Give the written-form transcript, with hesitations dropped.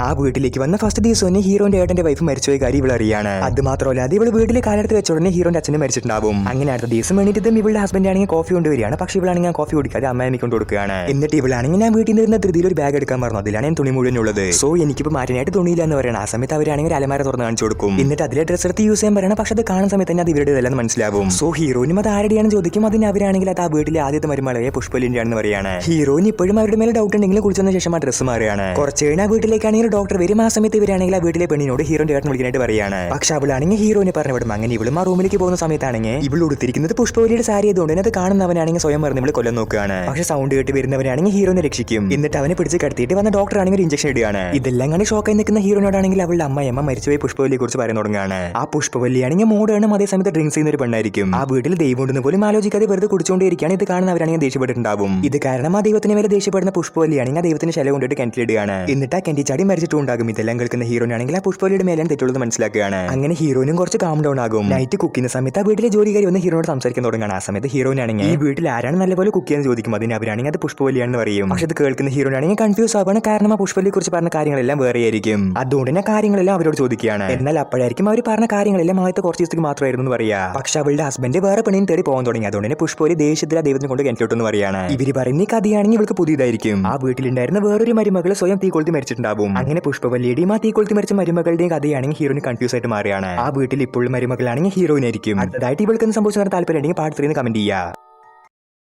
ആ വീട്ടിലേക്ക് വന്ന ഫസ്റ്റ് ദിവസം തന്നെ ഹീറോന്റെ ഏട്ടന്റെ വൈഫ് മരിച്ചുപോയ കാര്യം ഇവൾ അറിയാണ്. അത് മാത്രമല്ല അത് ഇവൾ വീട്ടിലെ കാലെടുത്ത് വെച്ച ഉടനെ ഹീറോന്റെ അച്ഛനും മരിച്ചിട്ടുണ്ടാവും. അങ്ങനെ അടുത്ത ദിവസം വേണ്ടിയിട്ടും ഇവളുടെ ഹസ്ബൻഡ് ആണെങ്കിൽ കോഫി കൊണ്ടുവരികയാണ്. പക്ഷേ ഇവളാണെങ്കിൽ കോഫി കുടിക്കാതെ അമ്മയമ്മ കൊണ്ട് കൊടുക്കുകയാണ്. എന്നിട്ട് ഇവളാണെങ്കിൽ ഞാൻ വീട്ടിൽ നിന്ന് ധൃതിയിൽ ഒരു ബാഗ് എടുക്കാൻ പറഞ്ഞു. അതിലാണ് ഞാൻ തുണി മുഴുവൻ ഉള്ളത്. സോ എനിക്കിപ്പോൾ മാറ്റാനായിട്ട് തുണിയില്ല എന്ന് പറയണം. ആ സമയത്ത് അവരാണെങ്കിൽ ഒരു അലമാര തുറന്ന് കാണിച്ചു കൊടുക്കും. എന്നിട്ട് അതിലെ ഡ്രസ്സ് എടുത്ത് യൂസ് ചെയ്യാൻ പറയണം. പക്ഷെ അത് കാണുന്ന സമയത്ത് തന്നെ അത് ഇവരുടേതല്ലെന്ന് മനസ്സിലാവും. സോ ഹീറോയിനും അത് ആരുടെയാണെന്ന് ചോദിക്കും. അതിന് അവരാണെങ്കിൽ അത് ആ വീട്ടിലെ ആദ്യത്തെ മരുമകളായ പുഷ്പലിന്റെ ആണെന്ന് പറയാണ്. ഹീറോയിന് ഇപ്പോഴും അവരുടെ മേലെ ഡൗട്ട് ഉണ്ടെങ്കിലും കുളിച്ചതിന് ശേഷം ആ ഡ്രസ്സ് മാറുകയാണ്. കുറച്ച് കഴിഞ്ഞാൽ ആ വീട്ടിലേക്കാണെങ്കിൽ ഡോക്ടർ വരും. ആ സമയത്ത് ഇവരാണെങ്കിൽ ആ വീട്ടിലെ പെണ്ണിനോട് ഹീറോന്റെ ഏട്ടൻ വിളിക്കാനായിട്ട് പറയാണ്. പക്ഷെ അവളാണെങ്കിൽ ഹീറോയിനെ പറഞ്ഞു വിടും. അങ്ങനെ ഇവളും ആ റൂമിലേക്ക് പോകുന്ന സമയത്താണെങ്കിൽ ഇവൾ ഉടുത്തിരിക്കുന്നത് പുഷ്പവലിയുടെ സാരി ആയതുകൊണ്ട് അത് കാണുന്നവനാണെങ്കിൽ സ്വയം പറഞ്ഞ് ഇവള് കൊല്ലം നോക്കുകയാണ്. പക്ഷെ സൗണ്ട് കേട്ട് വരുന്നവരാണെങ്കിൽ ഹീറോനെ രക്ഷിക്കും. എന്നിട്ട് അവനെ പിടിച്ച് കടത്തിയിട്ട് വന്ന ഡോക്ടർ ആണെങ്കിൽ ഇഞ്ചക്ഷൻ ഇടുകയാണ്. ഇതെല്ലാം കണ്ട് ഷോക്കായി നിൽക്കുന്ന ഹീറോനോടാണെങ്കിൽ അവളുടെ അമ്മയമ്മ മരിച്ചുപോയി പുഷ്പവല്ലിയെ കുറിച്ച് പറയാൻ തുടങ്ങുകയാണ്. ആ പുഷ്പവല്ലിയാണെങ്കിൽ മൂടാണ് അതേ സമയത്ത് ഡ്രിങ്ക്സ് ചെയ്യുന്ന ഒരു പെണ്ണായിരിക്കും. ആ വീട്ടിൽ ദൈവം ഉണ്ടെന്ന് പോലും ആലോചിക്കാതെ വെറുതെ കുടിച്ചുകൊണ്ടിരിക്കുകയാണ്. ഇത് കാണുന്നവരാണെങ്കിൽ ദേഷ്യപ്പെട്ടിട്ടുണ്ടാവും. ഇത് കാരണം ആ ദൈവത്തിന് മേലെ ദേഷ്യപ്പെടുന്ന പുഷ്പവല്ലിയാണെങ്കിൽ ആ ദൈവത്തിന് ശല കൊണ്ടിട്ട് കിണറ്റിലിടുകയാണ്. എന്നിട്ട് ആ കിണറ്റി ചാടി മരിച്ചിട്ടുണ്ടാകും. ഇതെല്ലാം കേൾക്കുന്ന ഹീറോനാണെങ്കിൽ ആ പുഷ്പവല്ലിയുടെ മേലാണ് തെറ്റുള്ളത് മനസ്സിലാക്കുകയാണ്. അങ്ങനെ ഹീറോനും കുറച്ച് കാം ഡൗൺ ആകും. നൈറ്റ് കുക്കിംഗ് സമയത്ത് ആ വീട്ടിലെ ജോലിക്കാരി വന്ന് ഹീറോനോട് സംസാരിക്കാൻ തുടങ്ങുകയാണ്. ആ സമയത്ത് ഹീറോനാണെങ്കിൽ ഈ വീട്ടിൽ ആരാണ് നല്ലപോലെ കുക്ക് ചെയ്യാൻ ചോദിക്കും. അതിന് അവരാണെങ്കിൽ അത് പുഷ്പവല്ലിയാണെന്ന് പറയും. പക്ഷെ അത് കേൾക്കുന്ന ഹീറോനാണെങ്കിൽ കൺഫ്യൂസ് ആവാണ്. കാരണം ആ പുഷ്പവല്ലിയെ കുറിച്ച് പറഞ്ഞ കാര്യങ്ങളെല്ലാം വേറെ ആയിരിക്കും. അതുകൊണ്ട് തന്നെ കാര്യങ്ങളെല്ലാം അവരോട് ചോദിക്കുകയാണ്. എന്നാൽ അപ്പോഴായിരിക്കും അവർ പറഞ്ഞ കാര്യങ്ങളെല്ലാം ആദ്യത്തെ കുറച്ച് ദിവസത്തേക്ക് മാത്രമായിരുന്നു എന്ന് പറയാ. പക്ഷെ അവളുടെ ഹസ്ബൻഡ് വേറെ പെണ്ണിനെ തേടി പോകാൻ തുടങ്ങി. അതുകൊണ്ട് തന്നെ പുഷ്പവല്ലി ദേഷ്യത്തിൽ ആ ദൈവത്തിന് കൊണ്ട് കിണറ്റിലോട്ടെന്ന് പറയാണ്. ഇവര് പറയുന്ന ഈ കഥയാണെങ്കിൽ ഇവൾക്ക് പുതിയതായിരിക്കും. ആ വീട്ടിലുണ്ടായിരുന്ന വേറൊരു മരുമകൾ സ്വയം തീ കൊളുത്തി മരിച്ചിട്ടുണ്ടാവും. അങ്ങനെ പുഷ്പവല്ലിയുടെയും ആ തീ കൊളുത്തി മരിച്ച മരുമകളുടെയും കഥയാണെങ്കിൽ ഹീറോയിന് കൺഫ്യൂസ് ആയിട്ട് മാറിയാണ്. ആ വീട്ടിൽ ഇപ്പോൾ മരുമകളാണെങ്കിൽ ഹീറോയിനായിരിക്കും. അടുത്തതായിട്ട് ഇവൾക്ക് സംഭവിച്ച താല്പര്യം ഉണ്ടെങ്കിൽ പാർട്ട് 3 കമന്റ് ചെയ്യുക.